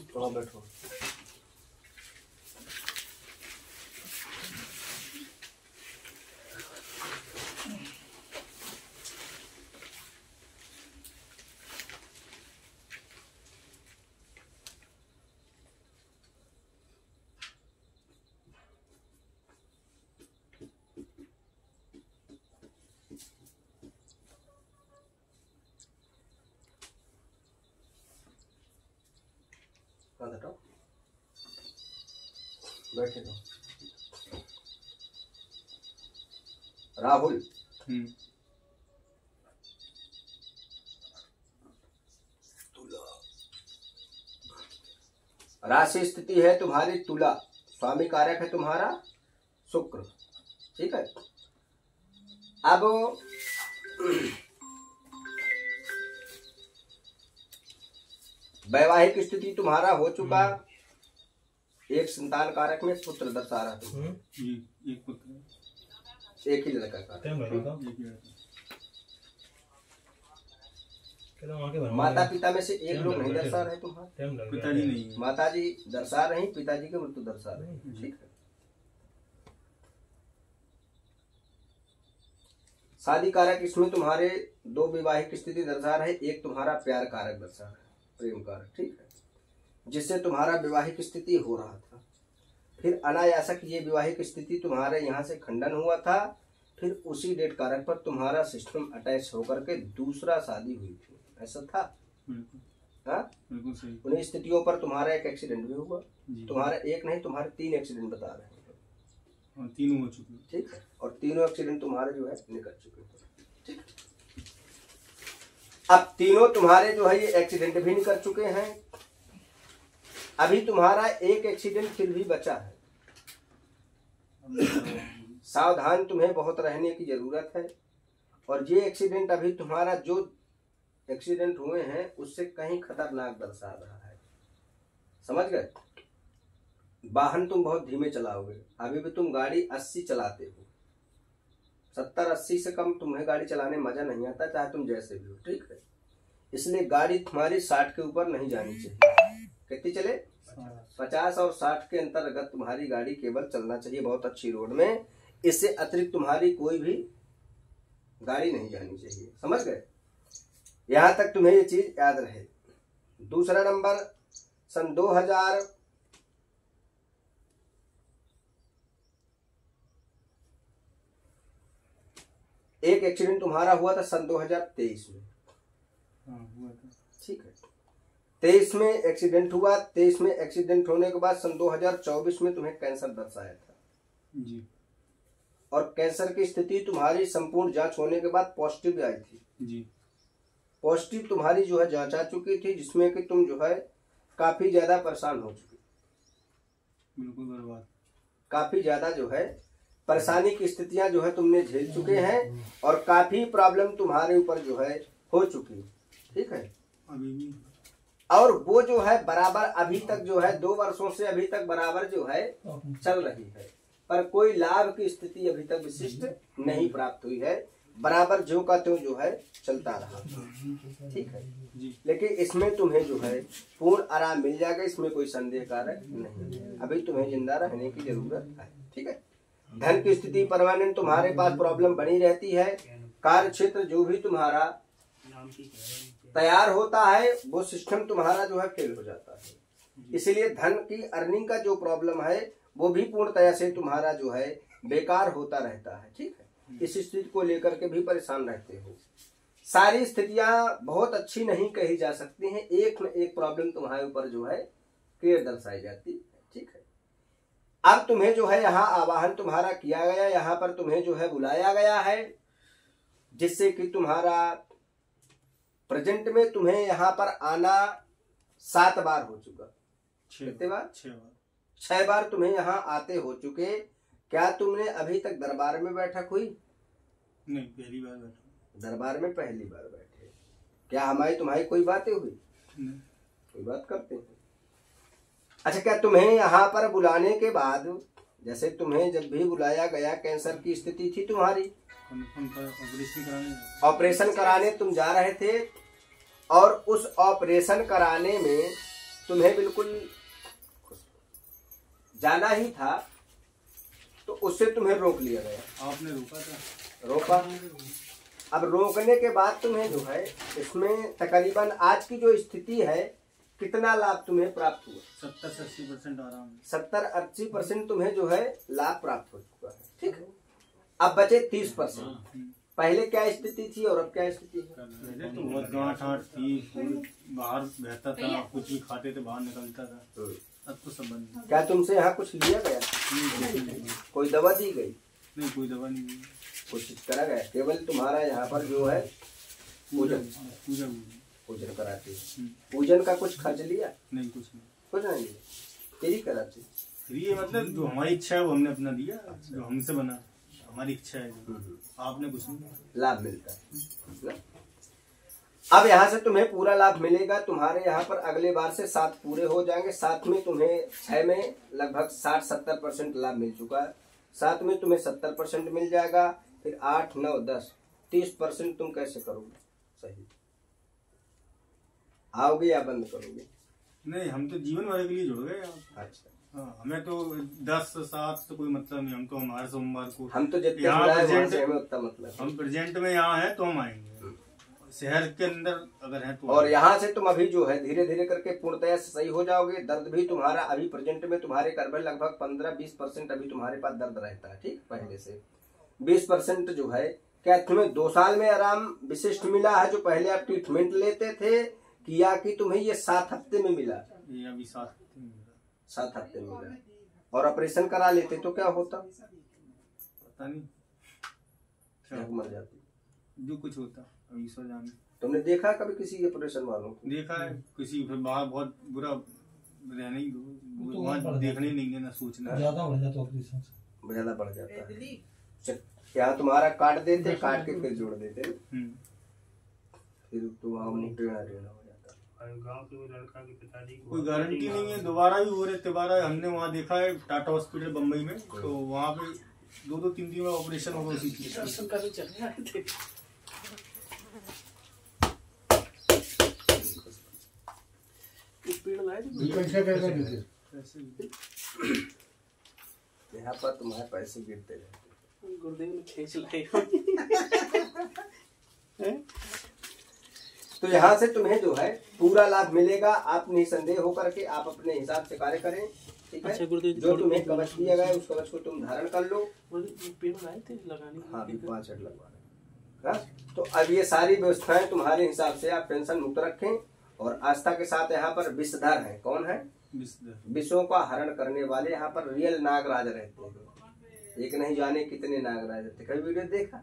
थोड़ा बैठो। बैठे दो। राहुल, राशि स्थिति है तुम्हारी तुला, स्वामी कारक है तुम्हारा शुक्र, ठीक है। अब वैवाहिक स्थिति तुम्हारा हो चुका, एक संतान कारक में पुत्र दर्शा रहा है। एक पुत्र, एक ही लड़का का। माता पिता में से एक लोग नहीं दर्शा रहे तुम्हारे, पिताजी नहीं, माताजी दर्शा रही, पिताजी के मृत्यु दर्शा रहे, ठीक है। शादी कारक इसमें तुम्हारे दो विवाहिक स्थिति दर्शा रहे, एक तुम्हारा प्यार कारक दर्शा रहा है, प्रेम कारक, ठीक है, जिससे तुम्हारा विवाहिक स्थिति हो रहा था। फिर अनायासक ये विवाहिक स्थिति तुम्हारे यहाँ से खंडन हुआ था, फिर उसी डेट कारक पर तुम्हारा सिस्टम अटैच होकर के दूसरा शादी हुई थी, ऐसा था। हाँ, बिल्कुल सही। उन्हीं स्थितियों पर तुम्हारा एक एक्सीडेंट भी हुआ, तुम्हारा एक नहीं तुम्हारे 3 एक्सीडेंट बता रहे हैं, तीनों हो चुके, ठीक है, और तीनों एक्सीडेंट तुम्हारे जो है निकल चुके हैं, ठीक। अब तीनों तुम्हारे जो है ये एक्सीडेंट भी निकल चुके हैं, अभी तुम्हारा एक एक्सीडेंट फिर भी बचा है। सावधान तुम्हें बहुत रहने की जरूरत है, और ये एक्सीडेंट अभी तुम्हारा जो एक्सीडेंट हुए हैं उससे कहीं खतरनाक दर्शा रहा है, समझ गए। वाहन तुम बहुत धीमे चलाओगे, अभी भी तुम गाड़ी 80 चलाते हो, 70-80 से कम तुम्हें गाड़ी चलाने मजा नहीं आता, चाहे तुम जैसे भी हो, ठीक है। इसलिए गाड़ी तुम्हारी 60 के ऊपर नहीं जानी चाहिए, कितनी चले, 50 और 60 के अंतर्गत तुम्हारी गाड़ी केवल चलना चाहिए बहुत अच्छी रोड में, इससे अतिरिक्त तुम्हारी कोई भी गाड़ी नहीं जानी चाहिए, समझ गए। यहां तक तुम्हें ये चीज याद रहे। दूसरा नंबर, सन 2000 एक एक्सीडेंट तुम्हारा हुआ था सन 2023 में, हुआ था, ठीक है। 23 में एक्सीडेंट हुआ, 23 में एक्सीडेंट होने के बाद सन 2024 में तुम्हें कैंसर दर्शाया था जी, और कैंसर की स्थिति तुम्हारी संपूर्ण जांच होने के बाद पॉजिटिव आई थी जी, पॉजिटिव तुम्हारी जो है जांच आ चुकी थी, जिसमें कि तुम जो है काफी ज्यादा परेशान हो चुके, बिल्कुल बर्बाद, काफी ज्यादा जो है परेशानी की स्थितियां जो है तुमने झेल चुके हैं, और काफी प्रॉब्लम तुम्हारे ऊपर जो है हो चुकी, ठीक है। अभी भी, और वो जो है बराबर अभी तक जो है 2 वर्षों से अभी तक बराबर जो है चल रही है, पर कोई लाभ की स्थिति अभी तक विशिष्ट नहीं प्राप्त हुई है, बराबर जो का त्यों जो है चलता रहा, ठीक है। लेकिन इसमें तुम्हें जो है पूर्ण आराम मिल जाएगा, इसमें कोई संदेह कारक नहीं है, अभी तुम्हें जिंदा रहने की जरूरत है, ठीक है। धन की स्थिति परमानेंट तुम्हारे पास प्रॉब्लम बनी रहती है, कार्य क्षेत्र जो भी तुम्हारा तैयार होता है वो सिस्टम तुम्हारा जो है फेल हो जाता है, इसलिए धन की अर्निंग का जो प्रॉब्लम है वो भी पूर्णतया से तुम्हारा जो है बेकार होता रहता है, ठीक है। इस स्थिति को लेकर के भी परेशान रहते हो। सारी स्थितियां बहुत अच्छी नहीं कही जा सकती हैं, एक न एक प्रॉब्लम तुम्हारे ऊपर जो है क्लियर दर्शाई जाती है, ठीक है। अब तुम्हें जो है यहाँ आवाहन तुम्हारा किया गया, यहाँ पर तुम्हें जो है बुलाया गया है, जिससे कि तुम्हारा प्रेजेंट में तुम्हें यहाँ पर आना 7 बार हो चुका, कितने बार, 6 बार तुम्हें यहाँ आते हो चुके। क्या तुमने अभी तक दरबार में बैठक हुई? नहीं, पहली बार बैठा। दरबार में पहली बार बैठे। क्या हमारी तुम्हारी कोई बातें हुई? नहीं। कोई बात करते हैं। अच्छा, क्या तुम्हें यहाँ पर बुलाने के बाद, जैसे तुम्हें जब भी बुलाया गया, कैंसर की स्थिति थी तुम्हारी, ऑपरेशन कराने ऑपरेशन कराने तुम जा रहे थे, और उस ऑपरेशन कराने में तुम्हें बिल्कुल जाना ही था, तो उससे तुम्हें रोक लिया गया। आपने रोका था? रोका। अब रोकने के बाद तुम्हें जो है इसमें तकरीबन आज की जो स्थिति है कितना लाभ तुम्हें प्राप्त हुआ? 70 से 80% आराम। 70-80% तुम्हें जो है लाभ प्राप्त हो चुका है। ठीक है, अब बचे 30%। पहले क्या स्थिति थी और अब क्या स्थिति है? पहले तो बहुत गांठ थी, बाहर बहता था, कुछ भी खाते थे बाहर निकलता था। अब तो सब बंद। क्या तुमसे यहाँ कुछ लिया गया? कोई दवा दी गई? नहीं, कोई दवा नहीं दी। कुछ करा गया? केवल तुम्हारा यहाँ पर जो है पूजन पूजन कराते हैं। पूजन का कुछ खर्च लिया? नहीं, कुछ नहीं लिया, फ्री कराते। फ्री मतलब जो हमारी इच्छा है वो हमने अपना दिया, जो हमसे बना हमारी इच्छा है, आपने कुछ नहीं। लाभ मिलता है। अब यहाँ से तुम्हें पूरा लाभ मिलेगा। तुम्हारे यहाँ पर अगले बार से 7 पूरे हो जाएंगे। 7 में तुम्हें 6 में लगभग 60-70% लाभ मिल चुका है। 7 में तुम्हें 70% मिल जाएगा। फिर 8, 9, 10, 30% तुम कैसे करोगे? सही आओगे या बंद करोगे? नहीं, हम तो जीवन भर के लिए जुड़ गए। अच्छा, हाँ, हमें तो 10, 7 तो कोई मतलब नहीं। हम तो हमारे सोमवार को हम तो जितने यहाँ प्रेजेंट, हमें उतना मतलब। हम प्रेजेंट में यहाँ हैं तो हम आएंगे। शहर के अंदर अगर है तो। और यहाँ से तुम अभी जो है धीरे धीरे करके पूर्णतया सही हो जाओगे। दर्द भी तुम्हारा अभी प्रेजेंट में तुम्हारे कर में लगभग 15-20% अभी तुम्हारे पास दर्द रहता है। ठीक, पहले से 20% जो है। क्या तुम्हें 2 साल में आराम विशिष्ट मिला है जो पहले आप ट्रीटमेंट लेते थे, किया कि तुम्हें ये 7 हफ्ते में मिला? ये अभी 7 हफ्ते में मिला। 7 हफ्ते में मिला। और ऑपरेशन करा लेते तो क्या होता? पता नहीं, मर जाती। जो कुछ होता अभी ईश्वर जाने। तुमने देखा कभी किसी ऑपरेशन वालों को? देखा है किसी, फिर बाहर बहुत बुरा रहने ही दो, वहाँ देखने ही नहीं देना, सोचना ज्यादा बढ़ जाता ऑपरेशन से, ज्यादा बढ़ जाता है। यहाँ तुम्हारा काट देते, काट के फिर जोड़ देते, फिर तो वहाँ टेढ़ा हो जाता। गांव के लड़का के पिताजी कोई गारंटी नहीं है, दोबारा भी हो रहे तिबारा। हमने वहाँ देखा है टाटा हॉस्पिटल बम्बई में, तो वहाँ पे 2-3 दिन में ऑपरेशन होगा उसी चीज। यहाँ पर तुम्हारे पैसे गिरते रहते, गुरुदेव ने खींच लाए। तो यहाँ से तुम्हें जो है पूरा लाभ मिलेगा। आप निसंदेह होकर के आप अपने हिसाब से कार्य करें। ठीक है, जो तुम्हें कवच दिया गया उस कवच को तुम धारण कर लो। पेड़ लाए थे लगाने। हाँ, 5 छड़ लगवाना। तो अब ये सारी व्यवस्थाएं तुम्हारे हिसाब से आप टेंशन मुक्त रखें। और आस्था के साथ यहाँ पर विषधर है। कौन है? विषों का हरण करने वाले यहाँ पर रियल नागराज रहते हैं। एक नहीं जाने कितने नागराज रहते। कभी वीडियो देखा?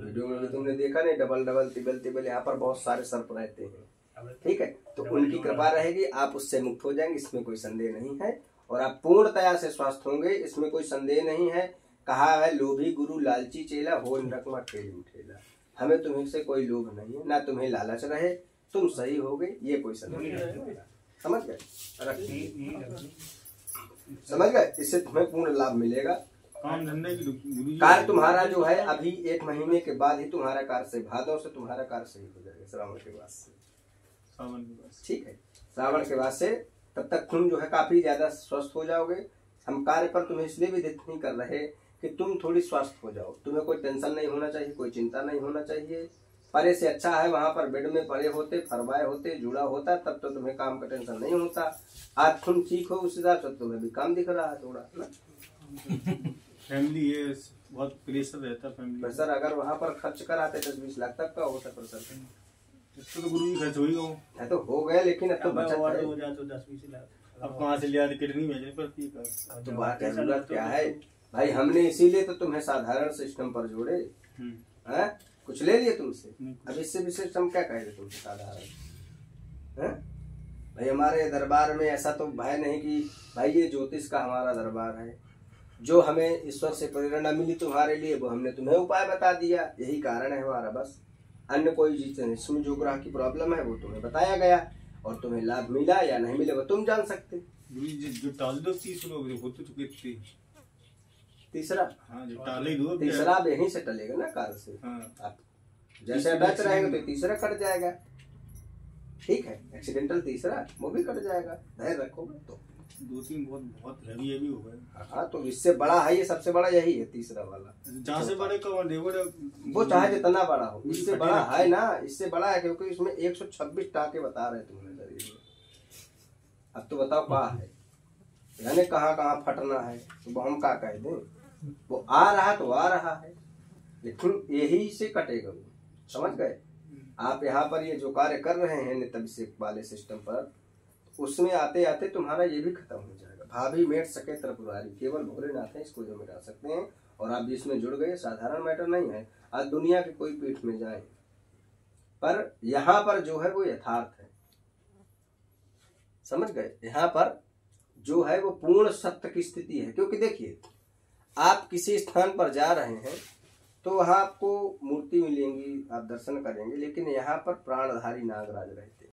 वीडियो में भी तुमने देखा नहीं? डबल तिबल यहाँ पर बहुत सारे सर्प रहते हैं। ठीक है, तो उनकी कृपा रहेगी, आप उससे मुक्त हो जाएंगे, इसमें कोई संदेह नहीं है। और आप पूर्णतया से स्वस्थ होंगे, इसमें कोई संदेह नहीं है। कहा है लोभी गुरु लालची चेला, हो नरकमा ठेली उठेला। हमें तुम्हें से कोई लोभ नहीं है, ना तुम्हें लालच रहे, तुम सही हो गए, ये कोई संदेह नहीं। समझ गए? समझ गए? इससे तुम्हें पूर्ण लाभ मिलेगा। कार्य तुम्हारा जो है अभी 1 महीने के बाद ही तुम्हारा कार्य से, भादव से तुम्हारा कार्य सही हो जाएगा। श्रावण के बाद से, ठीक है, श्रावण के बाद से तब तक तुम जो है काफी ज्यादा स्वस्थ हो जाओगे। हम कार्य पर तुम्हें इसलिए भी नहीं कर रहे कि तुम थोड़ी स्वस्थ हो जाओ। तुम्हें कोई टेंशन नहीं होना चाहिए, कोई चिंता नहीं होना चाहिए। परे से अच्छा है वहां पर बेड में पड़े होते, फरमाए होते, जुड़ा होता, तब तो तुम्हें काम का टेंशन नहीं होता। आज तुम ठीक हो, उस हिसाब से तुम्हें भी काम दिख रहा है थोड़ा ना। फैमिली है, बहुत प्रेशर रहता है फैमिली। प्रेशर अगर वहाँ पर खर्च कराते 10-20 लाख तक का होता प्रेशर। तो गुरु जी खर्च हो ही गए, तो हो गए, लेकिन अब तो बचत है। हो जाए तो 10-20 लाख अब कहाँ से लिया? किडनी भेजनी पड़ती है। तो बात जरूरत क्या है भाई? हमने इसीलिए तो तुम्हें साधारण सिस्टम पर जोड़े हैं। कुछ ले लिए तुमसे, अब इससे भी सिस्टम क्या कहे तुमसे साधारण है? भाई हमारे दरबार में ऐसा तो भय नहीं कि भाई ये ज्योतिष का हमारा दरबार है। जो हमें ईश्वर से प्रेरणा मिली तुम्हारे लिए, वो हमने तुम्हें उपाय बता दिया। यही कारण है हमारा, बस। अन्य कोई चीज नहीं। इसमें जो ग्रह की प्रॉब्लम है वो तुम्हें बताया गया, और तुम्हें लाभ मिला या नहीं मिला वो तुम जान सकते। जो टाल दो 30 लोग हो तो चुके थे। तीसरा, हाँ, जो टाले दो, तीसरा अब यहीं से टलेगा ना कार्य से। हाँ। जैसे अटैच रहेगा तो तीसरा कट जाएगा। ठीक है, एक्सीडेंटल तीसरा वो भी कट जाएगा। धैर्य रखोगे तो 2-3 बहुत हैवी हो गए। हाँ, तो इससे बड़ा है, ये सबसे बड़ा यही है तीसरा वाला। जहाँ से बड़े का वो चाहे जितना बड़ा हो, इससे बड़ा है ना, इससे बड़ा है क्योंकि इसमें 126 टाके बता रहे तुम्हारे शरीर में। अब तो बताओ कहाँ है, यानी कहाँ फटना है, तो हम क्या कह दें। वो आ रहा तो आ रहा है, लेकिन यही से कटेगा वो। समझ गए आप। यहाँ पर ये जो कार्य कर रहे हैं नित्य वाले सिस्टम पर, उसमें आते आते तुम्हारा ये भी खत्म हो जाएगा। भाभी मेट सके त्रिपुरारी, केवल भोलेनाथ है इसको जो मिटा सकते हैं। और आप भी इसमें जुड़ गए, साधारण मैटर नहीं है। आज दुनिया की कोई पीठ में जाए, पर यहाँ पर जो है वो यथार्थ है। समझ गए, यहाँ पर जो है वो पूर्ण सत्य की स्थिति है। क्योंकि देखिए, आप किसी स्थान पर जा रहे हैं तो वहां आपको मूर्ति मिलेंगी, आप दर्शन करेंगे, लेकिन यहाँ पर प्राणधारी नागराज रहते हैं।